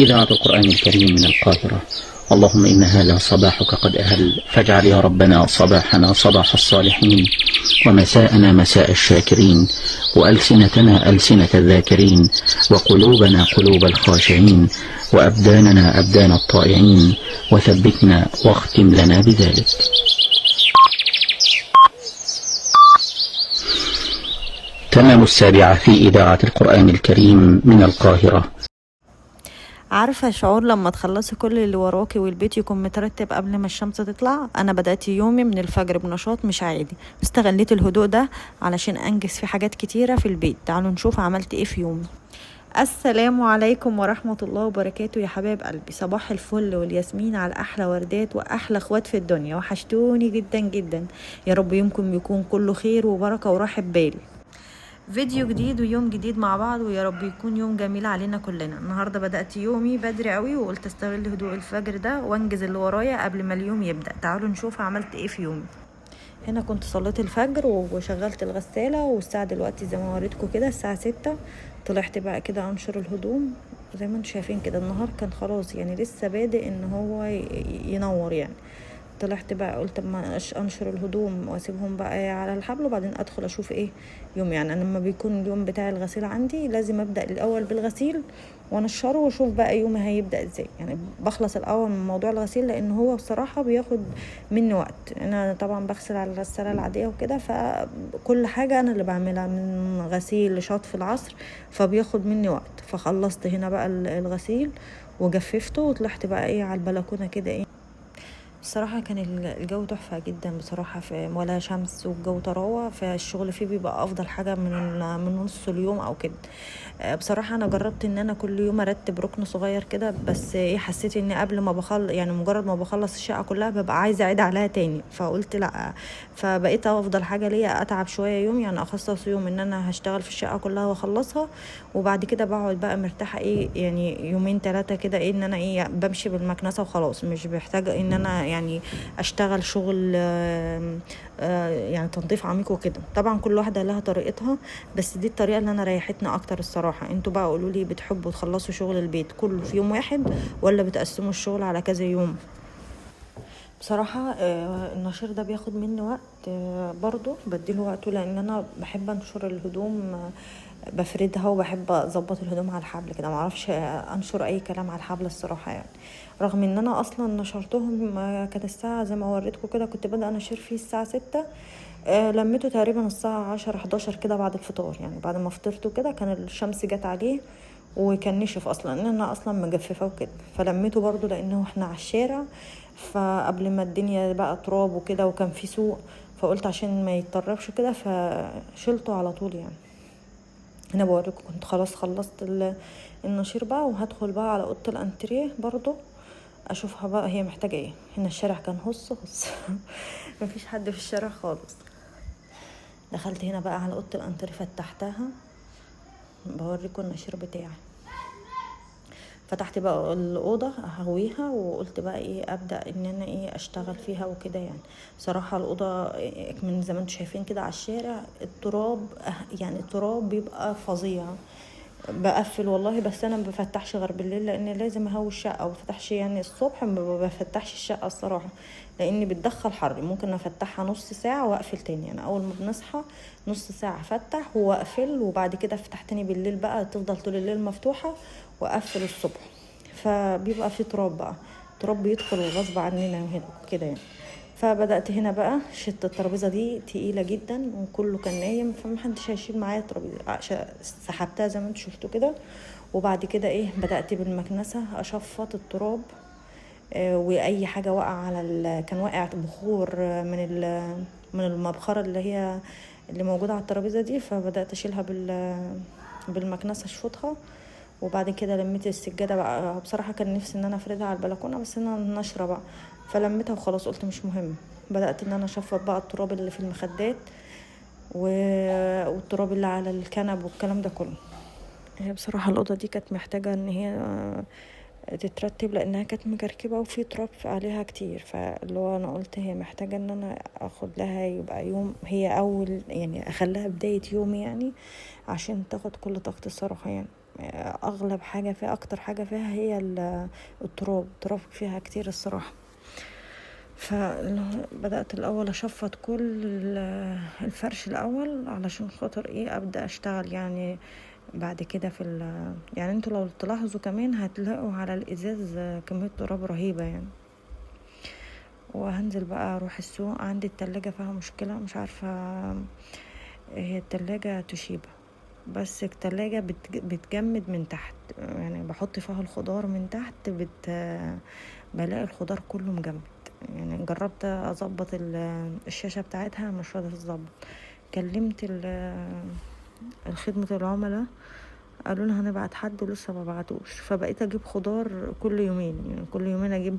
إذاعة القرآن الكريم من القاهرة. اللهم إن هذا صباحك قد أهل، فاجعل يا ربنا صباحنا صباح الصالحين، ومساءنا مساء الشاكرين، وألسنتنا ألسنة الذاكرين، وقلوبنا قلوب الخاشعين، وأبداننا أبدان الطائعين، وثبتنا واختم لنا بذلك. تمام 7 في إذاعة القرآن الكريم من القاهرة. عارفة شعور لما تخلصي كل اللي وراكي والبيت يكون مترتب قبل ما الشمس تطلع؟ أنا بدأت يومي من الفجر بنشاط مش عادي، استغليت الهدوء ده علشان أنجز في حاجات كتيرة في البيت. تعالوا نشوف عملت إيه في يومي. السلام عليكم ورحمة الله وبركاته يا حبايب قلبي، صباح الفل والياسمين على أحلى وردات وأحلى اخوات في الدنيا، وحشتوني جدا جدا. يا رب يومكم يكون كله خير وبركة وراحة بال. فيديو جديد ويوم جديد مع بعض، ويا رب يكون يوم جميل علينا كلنا. النهارده بدأت يومي بدري قوي، وقلت استغل هدوء الفجر ده وانجز اللي ورايا قبل ما اليوم يبدأ. تعالوا نشوف عملت ايه في يومي. هنا كنت صليت الفجر وشغلت الغسالة، والساعة دلوقتي زي ما وريتكم كده الساعة 6. طلعت بقى كده انشر الهدوم زي ما انتم شايفين كده. النهار كان خلاص يعني لسه بادئ ان هو ينور يعني. طلعت بقى قلت اما انشر الهدوم واسيبهم بقى على الحبل، وبعدين ادخل اشوف ايه يوم. يعني انا لما بيكون اليوم بتاع الغسيل عندي لازم ابدا الاول بالغسيل وانشره واشوف بقى يومي هيبدا ازاي. يعني بخلص الاول من موضوع الغسيل لان هو بصراحه بياخد مني وقت. انا طبعا بغسل على الغساله العاديه وكده، فكل حاجه انا اللي بعملها من غسيل لشطف العصر، فبياخد مني وقت. فخلصت هنا بقى الغسيل وجففته، وطلعت بقى ايه على البلكونه كده ايه. الصراحة كان الجو تحفة جدا بصراحة، في ولا شمس والجو طراوة، فالشغل فيه بيبقى أفضل حاجة من نص اليوم أو كده. بصراحة أنا جربت إن أنا كل يوم أرتب ركن صغير كده، بس إيه حسيت إن قبل ما يعني مجرد ما بخلص الشقة كلها ببقى عايزة أعيد عليها تاني، فقلت لأ. فبقيت أفضل حاجة ليا أتعب شوية يوم، يعني أخصص يوم إن أنا هشتغل في الشقة كلها وأخلصها، وبعد كده بقعد بقى مرتاحة إيه يعني يومين 3 كده إيه إن أنا إيه بمشي بالمكنسة وخلاص، مش محتاجة إن أنا يعني اشتغل شغل يعني تنظيف عميق وكده. طبعا كل واحده لها طريقتها، بس دي الطريقه اللي انا ريحتني اكتر الصراحه. انتوا بقى قولوا لي بتحبوا تخلصوا شغل البيت كله في يوم واحد ولا بتقسموا الشغل على كذا يوم؟ بصراحة النشر ده بياخد مني وقت، برضو بديله وقته لان انا بحب انشر الهدوم، بفردها وبحب اظبط الهدوم على الحبل كده. معرفش انشر اي كلام على الحبل الصراحة يعني، رغم ان انا اصلا نشرتهم كانت الساعة زي ما وريتكم كده، كنت بدأ انشر فيه الساعة 6. لميته تقريبا الساعة 10-11 كده بعد الفطار، يعني بعد ما فطرته كده كان الشمس جت عليه وكان نشف اصلا ان انا اصلا مجففه وكده. فلميته برضو لانه احنا على الشارع، فقبل ما الدنيا بقى تراب وكده وكان في سوق، فقلت عشان ما يتطربش كده فشلته على طول يعني. هنا بوريكم كنت خلاص خلصت النشير بقى، وهدخل بقى على اوضه الانتريه برضو اشوفها بقى هي محتاجه ايه. هنا الشارع كان هص مفيش حد في الشارع خالص. دخلت هنا بقى على اوضه الانتريه فتحتها، بوريكم النشير بتاعي. فتحت بقى الأوضة ههويها، وقلت بقى ايه أبدأ ان انا ايه اشتغل فيها وكده يعني. صراحة الأوضة من زي ما انتم شايفين كده على الشارع التراب، يعني التراب بيبقى فظيع. بقفل والله، بس انا ما بفتحش غير بالليل لان لازم اهوي الشقه، وما بفتحش يعني الصبح ما بفتحش الشقه الصراحه لاني بتدخل حر. ممكن افتحها نص ساعه واقفل تاني، يعني اول ما بنصحى نص ساعه افتح واقفل، وبعد كده افتح تاني بالليل بقى تفضل طول الليل مفتوحه، واقفل الصبح. فبيبقى في تراب بقى، تراب بيدخل غصب عننا هنا كده يعني. فبدأت هنا بقى شلت الترابيزة دي تقيلة جدا وكله كان نايم، فمحدش هيشيل معايا الترابيزة، سحبتها زي ما انتوا شفتوا كده. وبعد كده ايه بدأت بالمكنسة اشفط التراب، واي حاجة وقع على كان واقع بخور من المبخرة اللي موجودة على الترابيزة دي، فبدأت اشيلها بالمكنسة اشفطها. وبعد كده لميت السجادة بقى. بصراحة كان نفسي ان انا افردها على البلكونة، بس انا نشرة بقى فلميتها وخلاص، قلت مش مهم. بدأت ان انا اشفط بقى التراب اللي في المخدات والتراب اللي على الكنب والكلام ده كله. هي بصراحة الأوضة دي كانت محتاجة ان هي تترتب لانها كانت مكركبة وفي تراب عليها كتير، فاللي هو انا قلت هي محتاجة ان انا اخد لها يبقى يوم، هي اول يعني اخليها بداية يومي يعني عشان تاخد كل طاقتي الصراحة يعني. اغلب حاجة فيها، اكتر حاجة فيها هي التراب فيها كتير الصراحة. فبدأت الأول أشفط كل الفرش الأول علشان خاطر إيه أبدأ أشتغل يعني بعد كده يعني انتوا لو تلاحظوا كمان هتلاقوا على الإزاز كمية تراب رهيبة يعني. وهنزل بقى أروح السوق، عندي التلاجة فيها مشكلة، مش عارفة، هي التلاجة توشيبا، بس التلاجة بتجمد من تحت، يعني بحط فيها الخضار من تحت بلاقي الخضار كله مجمد. يعني جربت اظبط الشاشة بتاعتها مش راضية تظبط. كلمت خدمة العملاء، قالوا لنا هنبعت حد ولسه ما بعتوش. فبقيت اجيب خضار كل يومين، يعني كل يومين اجيب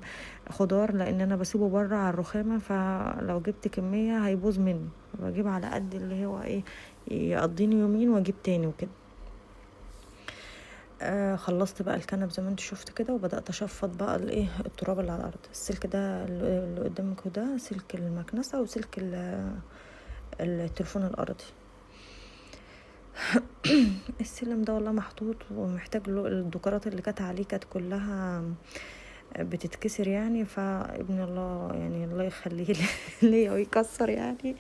خضار، لان انا بسيبه بره على الرخامة، فلو جبت كمية هيبوظ مني، بجيب على قد اللي هو ايه يقضيني يومين واجيب تاني وكده. خلصت بقى الكنب زي ما انت شفت كده، وبدأت اشفط بقى التراب اللي على الارض. السلك ده اللي قدامك ده سلك المكنسة وسلك التليفون الارضي. السلم ده والله محطوط ومحتاج له، الدكرات اللي كانت عليه كانت كلها بتتكسر يعني، فابن الله يعني الله يخليه ليا ويكسر يعني،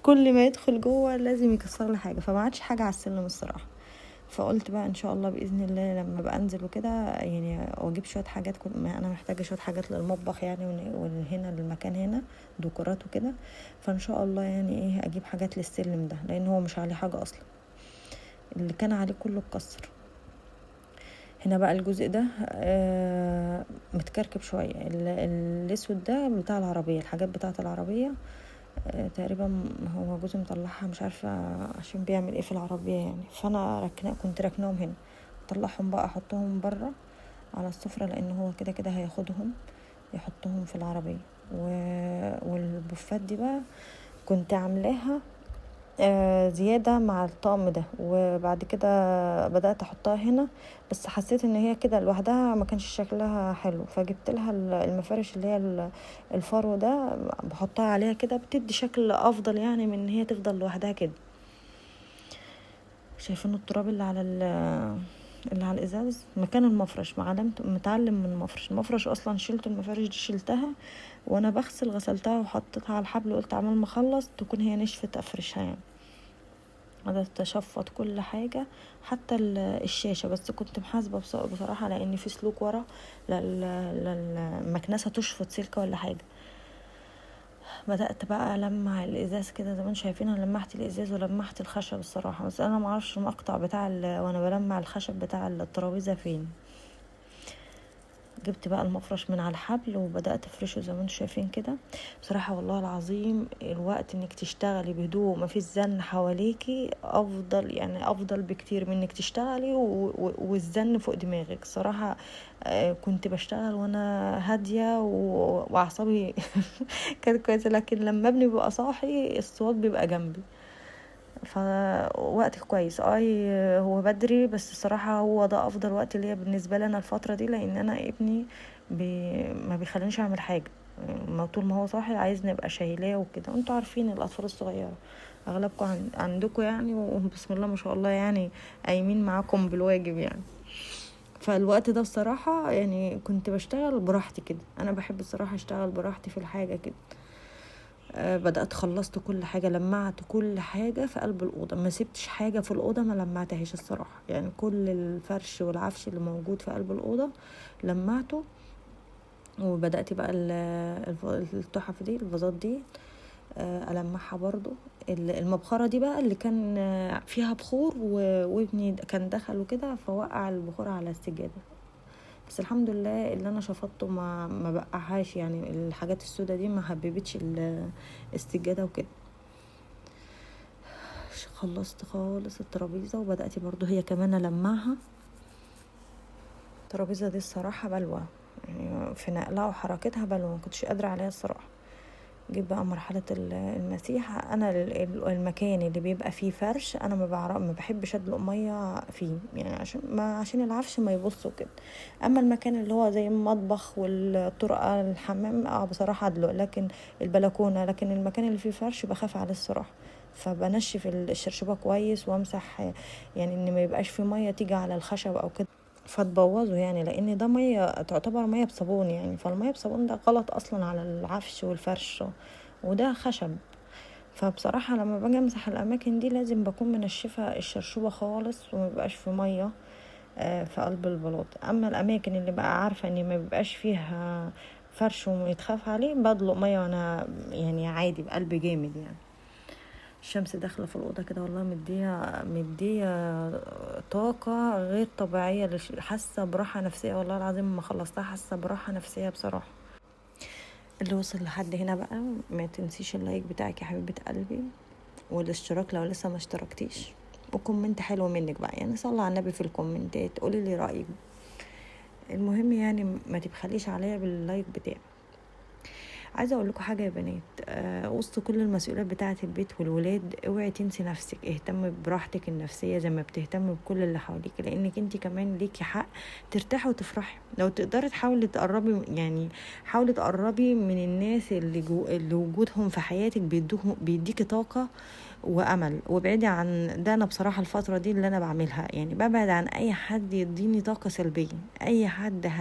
كل ما يدخل جوه لازم يكسر لي حاجه، فما عادش حاجه على السلم الصراحه. فقلت بقى ان شاء الله باذن الله لما بقى انزل وكده يعني واجيب شويه حاجات، انا محتاجه شويه حاجات للمطبخ يعني، وهنا للمكان هنا ديكورات وكده. فان شاء الله يعني ايه اجيب حاجات للسلم ده، لان هو مش عليه حاجه اصلا، اللي كان عليه كله اتكسر. هنا بقى الجزء ده متكركب شويه، الاسود ده بتاع العربيه، الحاجات بتاعه العربيه تقريبا هو جوزي مطلعها، مش عارفه عشان بيعمل ايه في العربيه يعني. فانا كنت ركناهم هنا، اطلعهم بقى احطهم بره على السفره، لان هو كده كده هياخدهم يحطهم في العربيه. والبوفات دي بقى كنت عاملاها زيادة مع الطقم ده، وبعد كده بدأت احطها هنا، بس حسيت ان هي كده لوحدها ما كانش شكلها حلو، فجبت لها المفارش اللي هي الفرو ده بحطها عليها كده، بتدي شكل افضل يعني من ان هي تفضل لوحدها كده. شايفين التراب اللي على الازاز مكان المفرش، مع علامته متعلم من المفرش اصلا شلت المفارش دي، شلتها وانا بغسل، غسلتها وحطيتها على الحبل، قلت عمال ما اخلص تكون هي نشفت افرشها يعني. بدأت اشفط كل حاجة حتى الشاشة، بس كنت محاسبة بصراحة لان في سلوك ورا للمكنسة تشفط سلكة ولا حاجة. بدأت بقى ألمع الإزاز كده زي ما انتم شايفين، أنا لمحت الإزاز ولمحت الخشب الصراحة، بس أنا معرفش المقطع بتاع وأنا بلمع الخشب بتاع الترابيزة فين. جبت بقى المفرش من على الحبل وبدأت افرشه زي ما انتم شايفين كده. بصراحة والله العظيم الوقت انك تشتغلي بهدوء ما فيش زن حواليكي افضل، يعني افضل بكتير من انك تشتغلي والزن فوق دماغك صراحة. كنت بشتغل وانا هادية واعصابي كانت كويسة، لكن لما ابني بيبقى صاحي الصوت بيبقى جنبي، فوقت كويس. هو بدري، بس الصراحة هو ده افضل وقت ليا بالنسبة لي انا الفترة دي، لان انا ابني ما بيخلينيش اعمل حاجة، ما طول ما هو صاحي عايزني ابقى شايلاه وكده. انتوا عارفين الاطفال الصغيرة اغلبكم عندكم يعني، وبسم الله ما شاء الله يعني قايمين معاكم بالواجب يعني. فالوقت ده الصراحة يعني كنت بشتغل براحتي كده، انا بحب الصراحة اشتغل براحتي في الحاجة كده. بدأت خلصت كل حاجة، لمعت كل حاجة في قلب الأوضة، ما سبتش حاجة في الأوضة ما لمعتهاش الصراحة، يعني كل الفرش والعفش اللي موجود في قلب الأوضة لمعته. وبدأت بقى التحف دي، الفازات دي ألمعها برضو. المبخرة دي بقى اللي كان فيها بخور وابني كان دخل وكده فوقع البخور على السجادة، بس الحمد لله اللي انا شفطته ما بقعهاش يعني، الحاجات السوداء دي ما حببتش السجاده وكده. خلصت خالص الترابيزه، وبدات برضو هي كمان المعها. الترابيزه دي الصراحه بلوى يعني، في نقلها وحركتها بلوى، ما كنتش قادره عليها الصراحه. جيت بقى مرحله المسيح، انا المكان اللي بيبقى فيه فرش انا ما بحبش ادلق ميه فيه يعني، عشان العفش ما يبص وكده. اما المكان اللي هو زي المطبخ والطرقه الحمام بصراحه ادلق، لكن البلكونه، لكن المكان اللي فيه فرش بخاف عليه الصراحه، فبنشف الشرشوبة كويس وامسح، يعني ان ما يبقاش في مية تيجي على الخشب او كده فتبوظه، يعني لان ده مية تعتبر مية بصابون يعني، فالمية بصابون ده غلط اصلا على العفش والفرش وده خشب. فبصراحة لما باجي امسح الاماكن دي لازم بكون منشفة الشرشوبة خالص ومبقاش في مية في قلب البلاط. اما الاماكن اللي بقى عارفة ان ما بيبقاش فيها فرش ويتخاف عليه بدلق مية وانا يعني عادي بقلب جامد يعني. الشمس داخله في الاوضه كده والله مديه طاقه غير طبيعيه، حاسه براحه نفسيه والله العظيم ما خلصتها، حاسه براحه نفسيه بصراحه. اللي وصل لحد هنا بقى ما تنسيش اللايك بتاعك يا حبيبه قلبي، والاشتراك لو لسه ما اشتركتيش، وكومنت حلو منك بقى يعني، صلي على النبي في الكومنتات قولي لي رايك. المهم يعني ما تبخليش عليا باللايك بتاعك. عايزه اقول لكم حاجه يا بنات، وسط كل المسؤوليات بتاعه البيت والولاد اوعي تنسي نفسك، اهتمي براحتك النفسيه زي ما بتهتمي بكل اللي حواليك، لانك انت كمان ليكي حق ترتاحي وتفرحي. لو تقدري تحاولي تقربي، يعني حاولي تقربي من الناس اللي وجودهم في حياتك بيديكي طاقه وامل، وابعدي عن ده. انا بصراحه الفتره دي اللي انا بعملها يعني ببعد عن اي حد يديني طاقه سلبيه. اي حد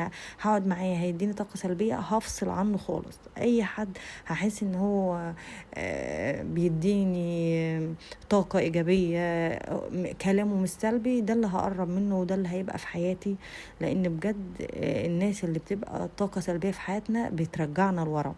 هقعد معاه هيديني طاقه سلبيه هفصل عنه خالص. اي حد هحس ان هو بيديني طاقه ايجابيه، كلامه مش سلبي، ده اللي هقرب منه وده اللي هيبقى في حياتي. لان بجد الناس اللي بتبقى طاقه سلبيه في حياتنا بترجعنا لورا.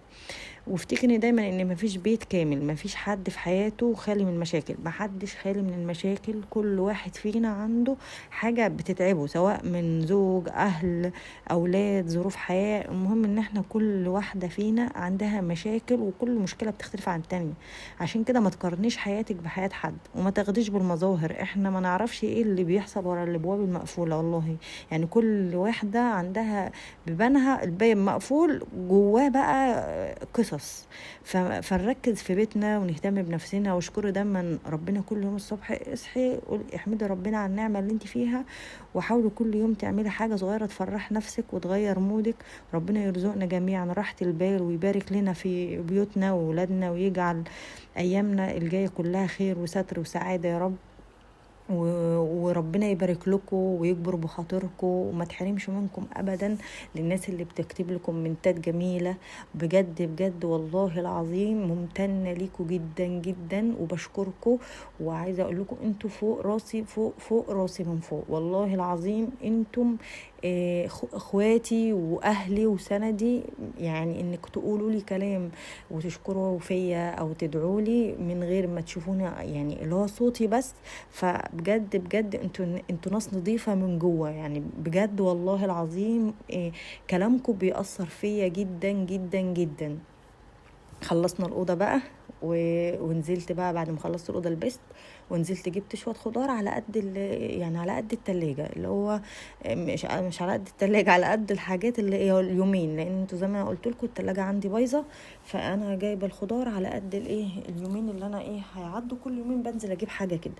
وافتكرني دايما ان مفيش بيت كامل، مفيش حد في حياته خالي من المشاكل، محدش خالي من المشاكل، كل واحد فينا عنده حاجة بتتعبه، سواء من زوج، اهل، اولاد، ظروف حياة. المهم ان احنا كل واحدة فينا عندها مشاكل، وكل مشكلة بتختلف عن التانية. عشان كده ما تقارنيش حياتك بحياة حد، وما تاخديش بالمظاهر، احنا ما نعرفش ايه اللي بيحصل ورا الابواب المقفولة والله. يعني كل واحدة عندها بيبانها الباب مقفول جواه بقى قصص. فنركز في بيتنا ونهتم بنفسنا، واشكري دايما ربنا كل يوم الصبح، اصحي احمدي ربنا على النعمة اللي انت فيها، وحاولي كل يوم تعملي حاجة صغيرة تفرح نفسك وتغير مودك. ربنا يرزقنا جميعا راحة البال، ويبارك لنا في بيوتنا وولادنا، ويجعل ايامنا الجاية كلها خير وستر وسعادة يا رب. وربنا يبارك لكم ويكبر بخاطركم، وما تحرمش منكم ابدا للناس اللي بتكتب لكم منتات جميله. بجد بجد والله العظيم ممتنه ليكم جدا جدا وبشكركم. وعايزه اقول لكم انتوا فوق راسي، فوق راسي من فوق والله العظيم. انتم اخواتي واهلي وسندي، يعني انك تقولوا لي كلام وتشكروا فيا او تدعوا لي من غير ما تشوفوني يعني اللي هو صوتي بس. فبجد بجد انتوا ناس نظيفة من جوه يعني، بجد والله العظيم كلامكم بيأثر فيا جدا جدا جدا. خلصنا الأوضة بقى ونزلت بقى بعد ما خلصت الأوضة لبست، ونزلت جبت شوية خضار على قد يعني على قد التلاجة، اللي هو مش على قد التلاجة، على قد الحاجات اللي هي اليومين، لان انتوا زي ما قلت لكم التلاجة عندي بايظة. فانا جايبه الخضار على قد اليومين اللي انا هيعدوا، كل يومين بنزل اجيب حاجة كده.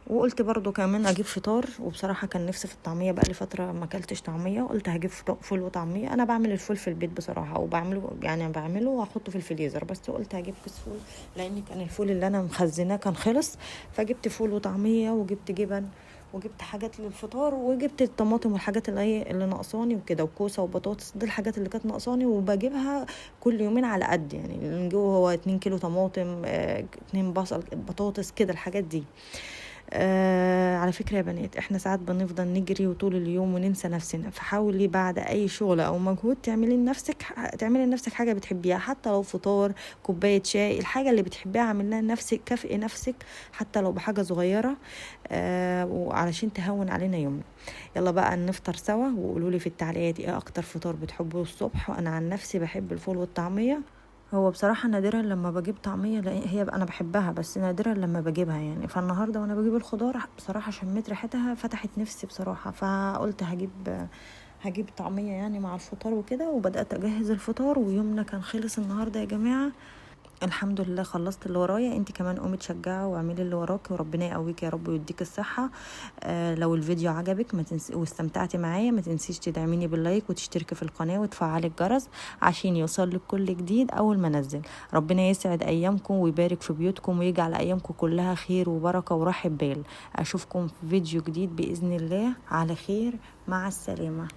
وقلت برضو كمان اجيب فطار، وبصراحه كان نفسي في الطعميه، بقى لي فتره ما اكلتش طعميه، قلت هجيب فول وطعميه. انا بعمل الفول في البيت بصراحه، بعمله واحطه في الفريزر، بس قلت هجيب كيس فول لان كان الفول اللي انا مخزناه كان خلص. فجبت فول وطعميه وجبت جبن وجبت حاجات للفطار، وجبت الطماطم والحاجات اللي ناقصاني وكده، وكوسه وبطاطس، دي الحاجات اللي كانت ناقصاني، وبجيبها كل يومين على قد يعني اللي جوه هو 2 كيلو طماطم، 2 بصل، بطاطس كده الحاجات دي. على فكرة يا بنات، احنا ساعات بنفضل نجري وطول اليوم وننسى نفسنا، فحاولي بعد اي شغل او مجهود تعملي لنفسك حاجة بتحبيها، حتى لو فطار، كوباية شاي، الحاجة اللي بتحبيها اعملها لنفسك، كافئي نفسك حتى لو بحاجة صغيرة وعلشان تهون علينا يومنا. يلا بقى نفطر سوا، وقولولي في التعليقات ايه اكتر فطار بتحبوه الصبح. وانا عن نفسي بحب الفول والطعمية. هو بصراحة نادرا لما بجيب طعمية، لأن هي أنا بحبها بس نادرا لما بجيبها يعني. فالنهاردة وأنا بجيب الخضار بصراحة شميت ريحتها فتحت نفسي بصراحة، فقلت هجيب طعمية يعني مع الفطار وكده. وبدأت أجهز الفطار، ويومنا كان خلص النهاردة يا جماعة. الحمد لله خلصت اللي ورايا. انت كمان قومي تشجعي واعملي اللي وراكي، وربنا يقويك يا رب ويديك الصحه. لو الفيديو عجبك واستمتعتي معايا، ما تنسيش تدعميني باللايك وتشتركي في القناه وتفعلي الجرس عشان يوصلك كل جديد اول ما انزل. ربنا يسعد ايامكم ويبارك في بيوتكم ويجعل ايامكم كلها خير وبركه وراحه بال. اشوفكم في فيديو جديد باذن الله على خير. مع السلامه.